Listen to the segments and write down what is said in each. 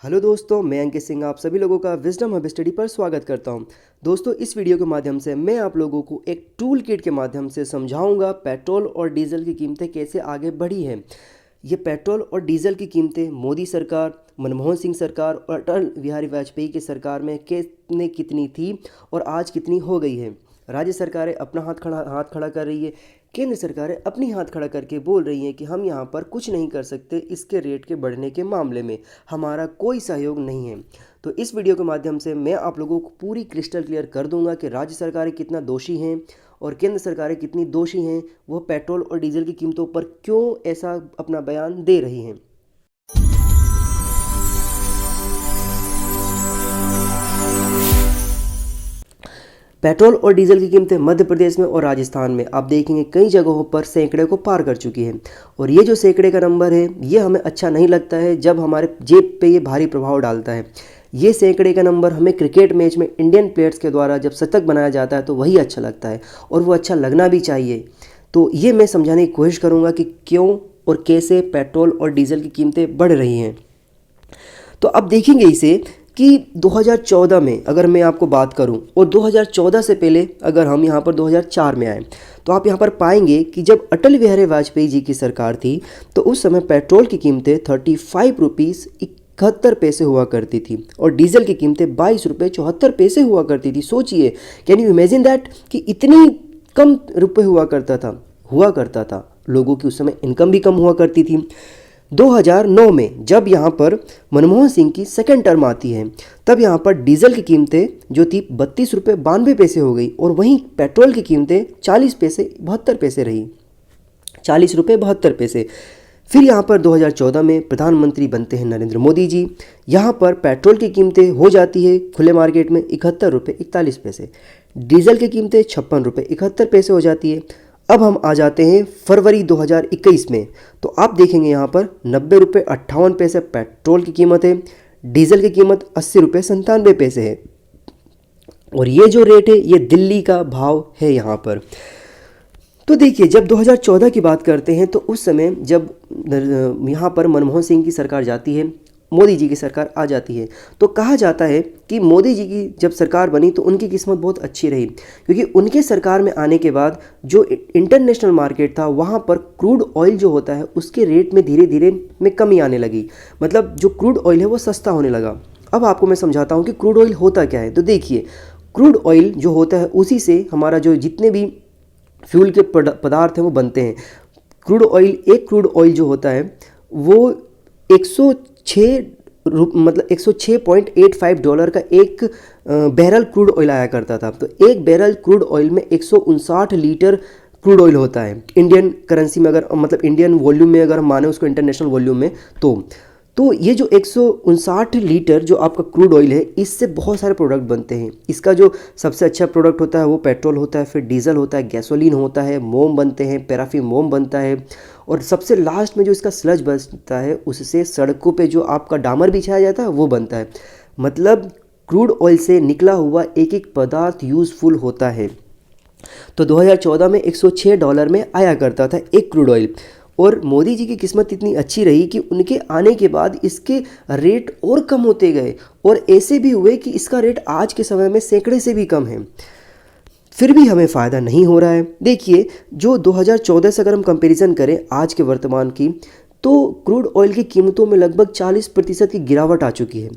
Hello दोस्तों, मैं अंकित सिंह आप सभी लोगों का विजडम हब स्टडी पर स्वागत करता हूं। दोस्तों, इस वीडियो के माध्यम से मैं आप लोगों को एक टूल किट के माध्यम से समझाऊंगा पेट्रोल और डीजल की कीमतें कैसे आगे बढ़ी हैं। ये पेट्रोल और डीजल की कीमतें मोदी सरकार, मनमोहन सिंह सरकार और अटल बिहारी वाजपेयी की सरकार में कितनी थी और आज कितनी हो गई है। राज्य सरकारें अपना हाथ खड़ा कर रही है, केंद्र सरकारें अपनी हाथ खड़ा करके बोल रही हैं कि हम यहाँ पर कुछ नहीं कर सकते, इसके रेट के बढ़ने के मामले में हमारा कोई सहयोग नहीं है। तो इस वीडियो के माध्यम से मैं आप लोगों को पूरी क्रिस्टल क्लियर कर दूंगा कि राज्य सरकारें कितना दोषी हैं और केंद्र सरकारें कितनी दोषी हैं, वह पेट्रोल और डीजल की कीमतों पर क्यों ऐसा अपना बयान दे रही हैं। पेट्रोल और डीजल की कीमतें मध्य प्रदेश में और राजस्थान में आप देखेंगे कई जगहों पर सैकड़े को पार कर चुकी है। और ये जो सैकड़े का नंबर है ये हमें अच्छा नहीं लगता है जब हमारे जेब पे ये भारी प्रभाव डालता है। ये सैकड़े का नंबर हमें क्रिकेट मैच में इंडियन प्लेयर्स के द्वारा जब शतक बनाया जाता है तो वही अच्छा लगता है और वो अच्छा लगना भी चाहिए। तो ये मैं समझाने की कोशिश करूँगा कि क्यों और कैसे पेट्रोल और डीजल की कीमतें बढ़ रही हैं। तो अब देखेंगे इसे कि 2014 में अगर मैं आपको बात करूं और 2014 से पहले अगर हम यहां पर 2004 में आए तो आप यहां पर पाएंगे कि जब अटल बिहारी वाजपेयी जी की सरकार थी तो उस समय पेट्रोल की कीमतें 35 रुपीज़ 71 पैसे हुआ करती थी और डीजल की कीमतें 22 रुपये 74 पैसे हुआ करती थी। सोचिए, कैन यू इमेजिन दैट कि इतनी कम रुपये हुआ करता था। लोगों की उस समय इनकम भी कम हुआ करती थी। 2009 में जब यहाँ पर मनमोहन सिंह की सेकेंड टर्म आती है तब यहाँ पर डीजल की कीमतें जो थी 32 रुपये 92 पैसे हो गई और वहीं पेट्रोल की कीमतें 40 पैसे 72 पैसे रही, 40 रुपये 72 पैसे। फिर यहाँ पर 2014 में प्रधानमंत्री बनते हैं नरेंद्र मोदी जी। यहाँ पर पेट्रोल की कीमतें हो जाती है खुले मार्केट में 71 रुपये 41 पैसे, डीजल की कीमतें 56 रुपये 71 पैसे हो जाती है। अब हम आ जाते हैं फरवरी 2021 में तो आप देखेंगे यहाँ पर 90 रुपये 58 पैसे पेट्रोल की कीमत है, डीजल की कीमत 80 रुपये 97 पैसे है। और ये जो रेट है ये दिल्ली का भाव है यहाँ पर। तो देखिए, जब 2014 की बात करते हैं तो उस समय जब यहाँ पर मनमोहन सिंह की सरकार जाती है, मोदी जी की सरकार आ जाती है तो कहा जाता है कि मोदी जी की जब सरकार बनी तो उनकी किस्मत बहुत अच्छी रही, क्योंकि उनके सरकार में आने के बाद जो इंटरनेशनल मार्केट था वहाँ पर क्रूड ऑयल जो होता है उसके रेट में धीरे धीरे में कमी आने लगी। मतलब जो क्रूड ऑयल है वो सस्ता होने लगा। अब आपको मैं समझाता हूँ कि क्रूड ऑयल होता क्या है। तो देखिए, क्रूड ऑयल जो होता है उसी से हमारा जो जितने भी फ्यूल के पदार्थ हैं वो बनते हैं। एक क्रूड ऑयल जो होता है वो 106.85 डॉलर का एक बैरल क्रूड ऑयल आया करता था। तो एक बैरल क्रूड ऑयल में 159 लीटर क्रूड ऑयल होता है इंडियन करेंसी में, अगर मतलब इंडियन वॉल्यूम में अगर हम माने उसको इंटरनेशनल वॉल्यूम में। तो ये जो 159 लीटर जो आपका क्रूड ऑयल है इससे बहुत सारे प्रोडक्ट बनते हैं। इसका जो सबसे अच्छा प्रोडक्ट होता है वो पेट्रोल होता है, फिर डीजल होता है, गैसोलीन होता है, मोम बनते हैं, पैराफिन मोम बनता है और सबसे लास्ट में जो इसका स्लज बनता है उससे सड़कों पे जो आपका डामर बिछाया जाता है वो बनता है। मतलब क्रूड ऑयल से निकला हुआ एक एक पदार्थ यूज़फुल होता है। तो 2014 में $106 में आया करता था एक क्रूड ऑयल। और मोदी जी की किस्मत इतनी अच्छी रही कि उनके आने के बाद इसके रेट और कम होते गए और ऐसे भी हुए कि इसका रेट आज के समय में सैकड़े से भी कम है। फिर भी हमें फ़ायदा नहीं हो रहा है। देखिए, जो 2014 से अगर हम कंपैरिजन करें आज के वर्तमान की तो क्रूड ऑयल की कीमतों में लगभग 40% की गिरावट आ चुकी है।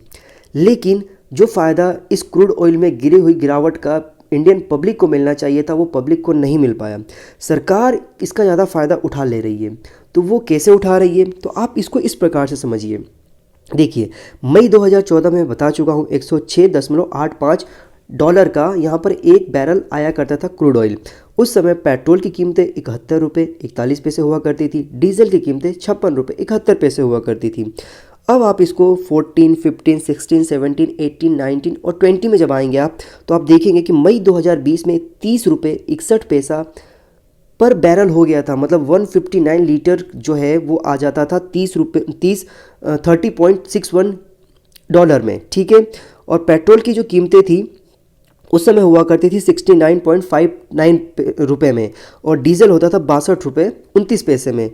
लेकिन जो फ़ायदा इस क्रूड ऑयल में गिरी हुई गिरावट का इंडियन पब्लिक को मिलना चाहिए था वो पब्लिक को नहीं मिल पाया। सरकार इसका ज़्यादा फ़ायदा उठा ले रही है। तो वो कैसे उठा रही है तो आप इसको इस प्रकार से समझिए। देखिए, मई 2014 में बता चुका हूँ 106.85 डॉलर का यहाँ पर एक बैरल आया करता था क्रूड ऑयल। उस समय पेट्रोल की कीमतें 71 रुपये 41 पैसे हुआ करती थी, डीजल की कीमतें 56 रुपये 71 पैसे हुआ करती थी। अब आप इसको 14, 15, 16, 17, 18, 19 और 20 में जब आएंगे आप तो आप देखेंगे कि मई 2020 में 30 रुपये 61 पैसा पर बैरल हो गया था। मतलब 159 लीटर जो है वो आ जाता था 30.61 डॉलर में, ठीक है। और पेट्रोल की जो कीमतें थी उस समय हुआ करती थी 69.59 रुपये में और डीजल होता था 62 रुपये 29 पैसे में।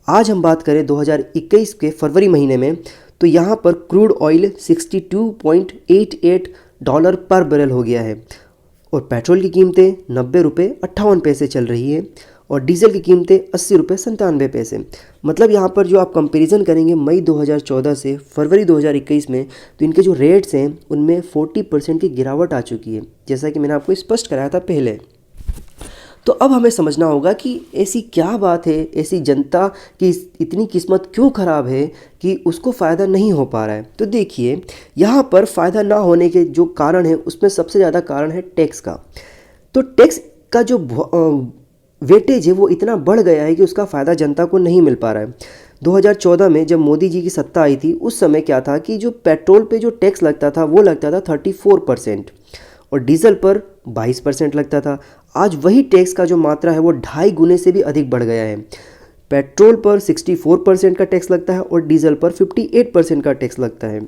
आज हम बात करें 2021 के फरवरी महीने में तो यहाँ पर क्रूड ऑयल $62.88 पर बैरल हो गया है और पेट्रोल की कीमतें ₹90.58 चल रही है और डीजल की कीमतें ₹80.97। मतलब यहाँ पर जो आप कंपैरिजन करेंगे मई 2014 से फरवरी 2021 में, तो इनके जो रेट्स हैं उनमें 40% की गिरावट आ चुकी है, जैसा कि मैंने आपको स्पष्ट कराया था पहले। तो अब हमें समझना होगा कि ऐसी क्या बात है, ऐसी जनता की इतनी किस्मत क्यों ख़राब है कि उसको फ़ायदा नहीं हो पा रहा है। तो देखिए, यहाँ पर फ़ायदा ना होने के जो कारण है उसमें सबसे ज़्यादा कारण है टैक्स का। तो टैक्स का जो वेटेज है वो इतना बढ़ गया है कि उसका फ़ायदा जनता को नहीं मिल पा रहा है। 2014 में जब मोदी जी की सत्ता आई थी उस समय क्या था कि जो पेट्रोल पे जो टैक्स लगता था वो लगता था 34% और डीजल पर 22% लगता था। आज वही टैक्स का जो मात्रा है वो 2.5 गुने से भी अधिक बढ़ गया है। पेट्रोल पर 64% का टैक्स लगता है और डीजल पर 58% का टैक्स लगता है।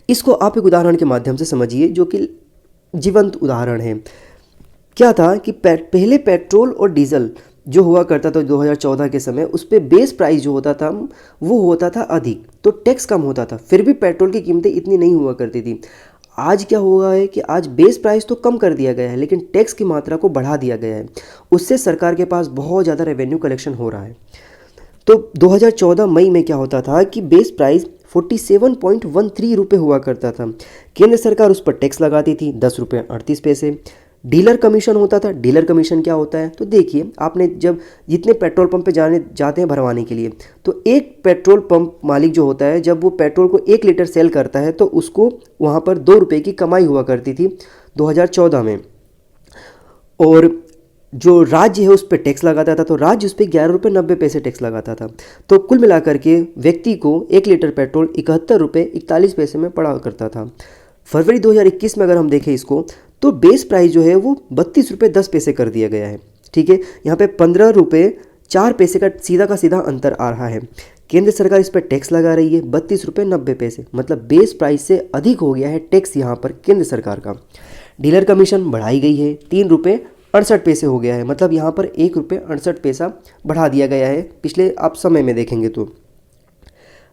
इसको आप एक उदाहरण के माध्यम से समझिए जो कि जीवंत उदाहरण है। क्या था कि पहले पेट्रोल और डीजल जो हुआ करता था 2014 के समय, उस पर बेस प्राइस जो होता था वो होता था अधिक, तो टैक्स कम होता था, फिर भी पेट्रोल की कीमतें इतनी नहीं हुआ करती थी। आज क्या हुआ है कि आज बेस प्राइस तो कम कर दिया गया है लेकिन टैक्स की मात्रा को बढ़ा दिया गया है। उससे सरकार के पास बहुत ज़्यादा रेवेन्यू कलेक्शन हो रहा है। तो 2014 मई में क्या होता था कि बेस प्राइस 47.13 रुपये हुआ करता था। केंद्र सरकार उस पर टैक्स लगाती थी ₹10.38। डीलर कमीशन होता था। डीलर कमीशन क्या होता है, तो देखिए, आपने जब जितने पेट्रोल पंप पे जाते हैं भरवाने के लिए, तो एक पेट्रोल पंप मालिक जो होता है जब वो पेट्रोल को 1 लीटर सेल करता है तो उसको वहाँ पर ₹2 की कमाई हुआ करती थी 2014 में। और जो राज्य है उस पर टैक्स लगाता था, तो राज्य उस पर ₹11.90 टैक्स लगाता था। तो कुल मिलाकर के व्यक्ति को 1 लीटर पेट्रोल ₹71.41 में पड़ा करता था। फरवरी 2021 में अगर हम देखें इसको, तो बेस प्राइस जो है वो ₹32.10 कर दिया गया है। ठीक है, यहाँ पे ₹15.04 का सीधा अंतर आ रहा है। केंद्र सरकार इस पर टैक्स लगा रही है ₹32.90, मतलब बेस प्राइस से अधिक हो गया है टैक्स यहाँ पर केंद्र सरकार का। डीलर कमीशन बढ़ाई गई है, ₹3.68 हो गया है, मतलब यहाँ पर ₹1.68 बढ़ा दिया गया है पिछले आप समय में देखेंगे तो।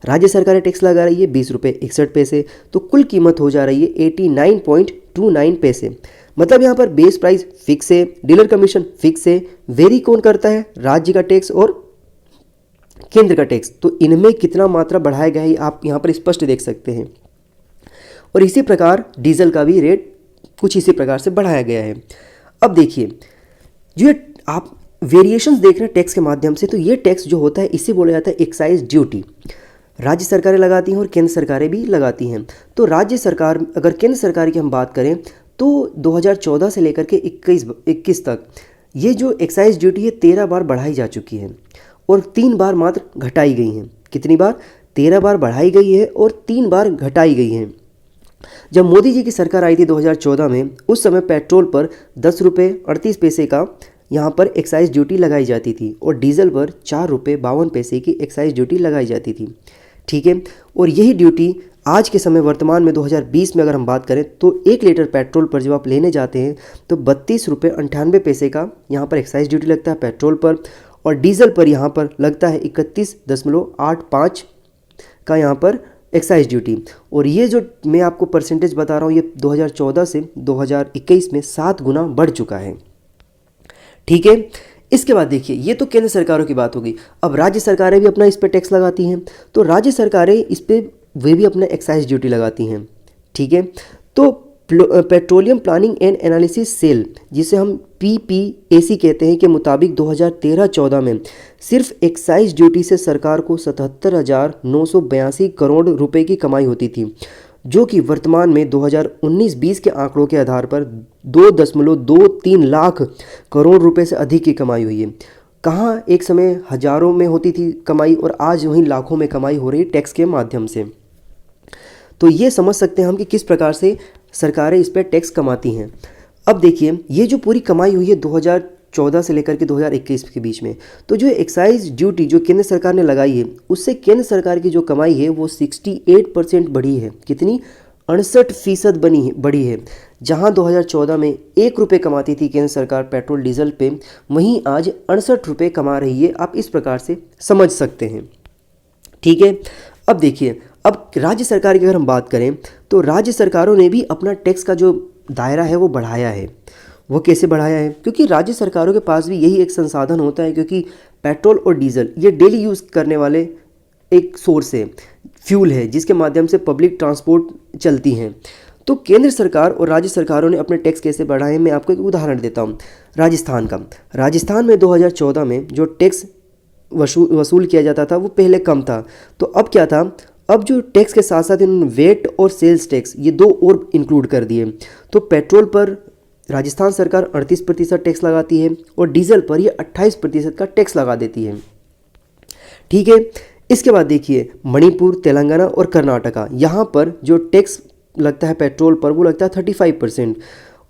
राज्य सरकार टैक्स लगा रही है ₹20.61, तो कुल कीमत हो जा रही है 89.29 मतलब यहाँ पर बेस प्राइस फिक्स है, डीलर कमीशन फिक्स है, वेरी कौन करता है, राज्य का टैक्स और केंद्र का टैक्स। तो इनमें कितना मात्रा बढ़ाया गया है आप यहाँ पर स्पष्ट देख सकते हैं। और इसी प्रकार डीजल का भी रेट कुछ इसी प्रकार से बढ़ाया गया है। अब देखिए, जो आप वेरिएशंस देख रहे हैं टैक्स के माध्यम से, तो ये टैक्स जो होता है इसे बोला जाता है एक्साइज ड्यूटी। राज्य सरकारें लगाती हैं और केंद्र सरकारें भी लगाती हैं। तो राज्य सरकार, अगर केंद्र सरकार की हम बात करें तो 2014 से लेकर के 21 तक ये जो एक्साइज ड्यूटी है 13 बार बढ़ाई जा चुकी है और 3 बार मात्र घटाई गई हैं। कितनी बार? 13 बार बढ़ाई गई है और 3 बार घटाई गई हैं। जब मोदी जी की सरकार आई थी 2014 में, उस समय पेट्रोल पर ₹10.38 का यहाँ पर एक्साइज ड्यूटी लगाई जाती थी और डीजल पर ₹4.52 की एक्साइज ड्यूटी लगाई जाती थी। ठीक है, और यही ड्यूटी आज के समय वर्तमान में 2020 में अगर हम बात करें तो 1 लीटर पेट्रोल पर जब आप लेने जाते हैं तो ₹32.98 का यहाँ पर एक्साइज ड्यूटी लगता है पेट्रोल पर, और डीजल पर यहाँ पर लगता है 31.85 का यहाँ पर एक्साइज ड्यूटी। और ये जो मैं आपको परसेंटेज बता रहा हूँ ये 2014 से 2021 में 7 गुना बढ़ चुका है। ठीक है, इसके बाद देखिए, ये तो केंद्र सरकारों की बात होगी। अब राज्य सरकारें भी अपना इस पर टैक्स लगाती हैं, तो राज्य सरकारें इस पर वे भी अपना एक्साइज ड्यूटी लगाती हैं। ठीक है, तो petroleum planning and analysis cell, जिसे हम PPAC कहते हैं, के मुताबिक 2013-14 में सिर्फ एक्साइज ड्यूटी से सरकार को 77,982 करोड़ रुपए की कमाई होती थी, जो कि वर्तमान में 2019-20 के आंकड़ों के आधार पर 2.23 लाख करोड़ रुपए से अधिक की कमाई हुई है। कहाँ एक समय हजारों में होती थी कमाई और आज वहीं लाखों में कमाई हो रही है टैक्स के माध्यम से। तो ये समझ सकते हैं हम कि किस प्रकार से सरकारें इस पर टैक्स कमाती हैं। अब देखिए, ये जो पूरी कमाई हुई है 2014 से लेकर के 2021 के बीच में, तो जो एक्साइज ड्यूटी जो केंद्र सरकार ने लगाई है उससे केंद्र सरकार की जो कमाई है वो 68% बढ़ी है। कितनी? 68% बढ़ी है। जहां 2014 में ₹1 कमाती थी केंद्र सरकार पेट्रोल डीजल पे, वहीं आज ₹68 कमा रही है। आप इस प्रकार से समझ सकते हैं। ठीक है, अब देखिए, अब राज्य सरकार की अगर हम बात करें तो राज्य सरकारों ने भी अपना टैक्स का जो दायरा है वो बढ़ाया है। वो कैसे बढ़ाया है? क्योंकि राज्य सरकारों के पास भी यही एक संसाधन होता है, क्योंकि पेट्रोल और डीजल ये डेली यूज़ करने वाले एक सोर्स है, फ्यूल है, जिसके माध्यम से पब्लिक ट्रांसपोर्ट चलती हैं। तो केंद्र सरकार और राज्य सरकारों ने अपने टैक्स कैसे बढ़ाए, मैं आपको एक उदाहरण देता हूँ राजस्थान का। राजस्थान में 2014 में जो टैक्स वसूल किया जाता था वो पहले कम था, तो अब क्या था, अब जो टैक्स के साथ साथ इन्होंने वेट और सेल्स टैक्स ये दो और इंक्लूड कर दिए। तो पेट्रोल पर राजस्थान सरकार 38% टैक्स लगाती है और डीजल पर ये 28% का टैक्स लगा देती है। ठीक है, इसके बाद देखिए मणिपुर, तेलंगाना और कर्नाटका, यहाँ पर जो टैक्स लगता है पेट्रोल पर वो लगता है 35%,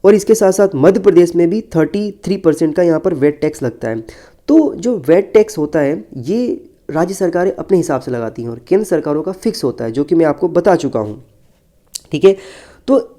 और इसके साथ साथ मध्य प्रदेश में भी 33% का यहाँ पर वेट टैक्स लगता है। तो जो वेट टैक्स होता है ये राज्य सरकारें अपने हिसाब से लगाती हैं और केंद्र सरकारों का फिक्स होता है, जो कि मैं आपको बता चुका हूँ। ठीक है, तो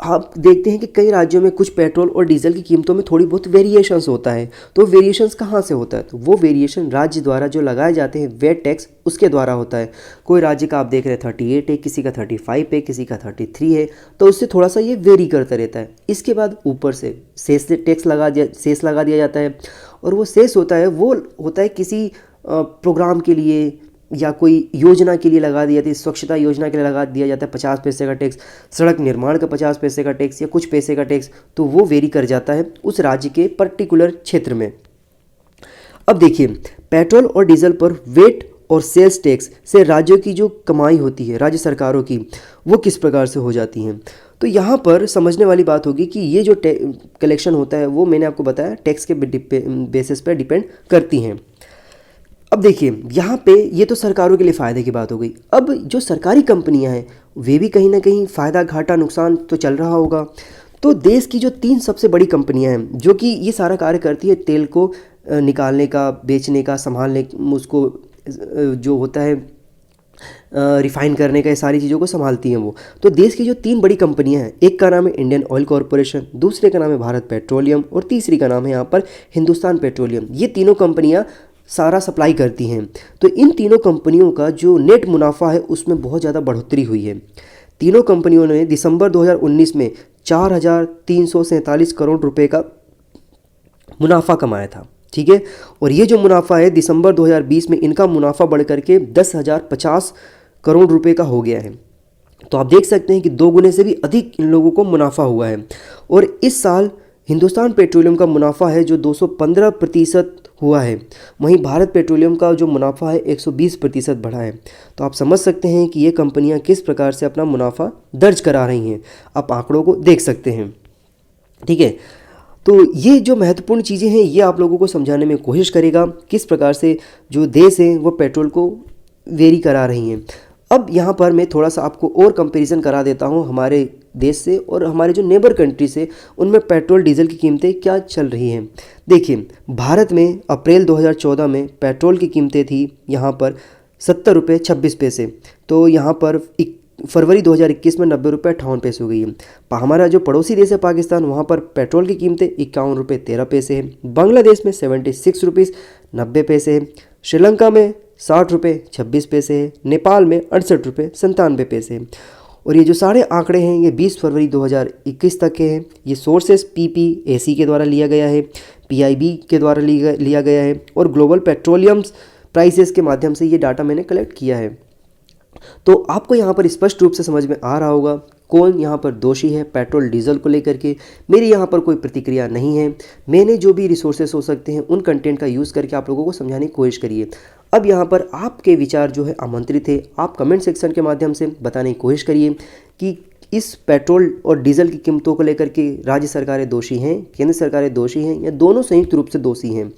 आप देखते हैं कि कई राज्यों में कुछ पेट्रोल और डीजल की कीमतों में थोड़ी बहुत वेरिएशंस होता है। तो वेरिएशंस कहाँ से होता है? तो वो वेरिएशन राज्य द्वारा जो लगाए जाते हैं वेट टैक्स उसके द्वारा होता है। कोई राज्य का आप देख रहे हैं 38 है, किसी का 35 है, किसी का 33 है, तो उससे थोड़ा सा ये वेरी करता रहता है। इसके बाद ऊपर से सेस लगा दिया जाता है, और वो सेस होता है वो होता है किसी प्रोग्राम के लिए या कोई योजना के लिए लगा दी जाती है। स्वच्छता योजना के लिए लगा दिया जाता है 50 पैसे का टैक्स, सड़क निर्माण का 50 पैसे का टैक्स या कुछ पैसे का टैक्स, तो वो वेरी कर जाता है उस राज्य के पर्टिकुलर क्षेत्र में। अब देखिए पेट्रोल और डीजल पर वेट और सेल्स टैक्स से राज्यों की जो कमाई होती है राज्य सरकारों की वो किस प्रकार से हो जाती हैं। तो यहाँ पर समझने वाली बात होगी कि ये जो कलेक्शन होता है वो मैंने आपको बताया टैक्स के बेसिस पर डिपेंड करती हैं। अब देखिए यहाँ पे ये तो सरकारों के लिए फ़ायदे की बात हो गई। अब जो सरकारी कंपनियाँ हैं वे भी कहीं ना कहीं फ़ायदा घाटा नुकसान तो चल रहा होगा। तो देश की जो 3 सबसे बड़ी कंपनियाँ हैं जो कि ये सारा कार्य करती है तेल को निकालने का, बेचने का, संभालने, उसको जो होता है रिफाइन करने का, ये सारी चीज़ों को संभालती हैं वो। तो देश की जो 3 बड़ी कंपनियां हैं, एक का नाम है इंडियन ऑयल कॉरपोरेशन, दूसरे का नाम है भारत पेट्रोलियम और तीसरी का नाम है यहाँ पर हिंदुस्तान पेट्रोलियम। ये तीनों कंपनियां सारा सप्लाई करती हैं। तो इन तीनों कंपनियों का जो नेट मुनाफा है उसमें बहुत ज़्यादा बढ़ोतरी हुई है। तीनों कंपनियों ने दिसंबर 2019 में 4,347 करोड़ रुपए का मुनाफा कमाया था। ठीक है, और ये जो मुनाफा है दिसंबर 2020 में इनका मुनाफा बढ़ करके 10,050 करोड़ रुपए का हो गया है। तो आप देख सकते हैं कि 2 गुने से भी अधिक इन लोगों को मुनाफा हुआ है। और इस साल हिंदुस्तान पेट्रोलियम का मुनाफा है जो 215% हुआ है, वहीं भारत पेट्रोलियम का जो मुनाफा है 120% बढ़ा है। तो आप समझ सकते हैं कि ये कंपनियां किस प्रकार से अपना मुनाफा दर्ज करा रही हैं। आप आंकड़ों को देख सकते हैं। ठीक है, तो ये जो महत्वपूर्ण चीज़ें हैं ये आप लोगों को समझाने में कोशिश करेगा किस प्रकार से जो देश है वो पेट्रोल को वेरी करा रही हैं। अब यहाँ पर मैं थोड़ा सा आपको और कंपैरिजन करा देता हूँ हमारे देश से और हमारे जो नेबर कंट्री से, उनमें पेट्रोल डीजल की कीमतें क्या चल रही हैं। देखिए भारत में अप्रैल 2014 में पेट्रोल की कीमतें थी यहाँ पर 70 रुपये 26 पैसे, तो यहाँ पर फरवरी 2021 में 90 रुपये 58 पैसे हो गई है। हमारा जो पड़ोसी देश है पाकिस्तान, वहाँ पर पेट्रोल की कीमतें 51 रुपये 13 पैसे हैं। बांग्लादेश में 76 रुपीज़ 90 पैसे है। श्रीलंका में 60 रुपये 26 पैसे है। नेपाल में 68 रुपये 97 पैसे है। और ये जो सारे आंकड़े हैं ये 20 फरवरी 2021 तक के हैं। ये सोर्सेस PPAC के द्वारा लिया गया है, PIB के द्वारा लिया गया है और ग्लोबल पेट्रोलियम्स प्राइसेस के माध्यम से ये डाटा मैंने कलेक्ट किया है। तो आपको यहाँ पर स्पष्ट रूप से समझ में आ रहा होगा कौन यहाँ पर दोषी है पेट्रोल डीजल को लेकर के। मेरी यहाँ पर कोई प्रतिक्रिया नहीं है। मैंने जो भी रिसोर्सेस हो सकते हैं उन कंटेंट का यूज़ करके आप लोगों को समझाने की कोशिश करिए। अब यहाँ पर आपके विचार जो है आमंत्रित है, आप कमेंट सेक्शन के माध्यम से बताने की कोशिश करिए कि इस पेट्रोल और डीजल की कीमतों को लेकर के राज्य सरकारें दोषी हैं, केंद्र सरकारें दोषी हैं या दोनों संयुक्त रूप से दोषी हैं।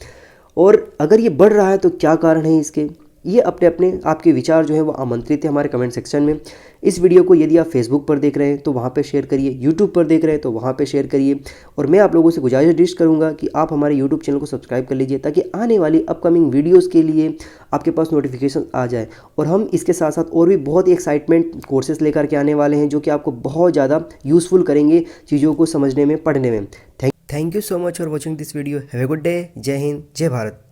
और अगर ये बढ़ रहा है तो क्या कारण है इसके, ये अपने अपने आपके विचार जो है वो आमंत्रित है हमारे कमेंट सेक्शन में। इस वीडियो को यदि आप फेसबुक पर देख रहे हैं तो वहाँ पे शेयर करिए, यूट्यूब पर देख रहे हैं तो वहाँ पे शेयर करिए। और मैं आप लोगों से गुजारिश करूँगा कि आप हमारे यूट्यूब चैनल को सब्सक्राइब कर लीजिए ताकि आने वाली अपकमिंग वीडियोज़ के लिए आपके पास नोटिफिकेशन आ जाए। और हम इसके साथ साथ और भी बहुत ही एक्साइटमेंट कोर्सेज लेकर के आने वाले हैं जो कि आपको बहुत ज़्यादा यूज़फुल करेंगे चीज़ों को समझने में, पढ़ने में। Thank you so much for watching this video. Have a good day. जय हिंद, जय भारत।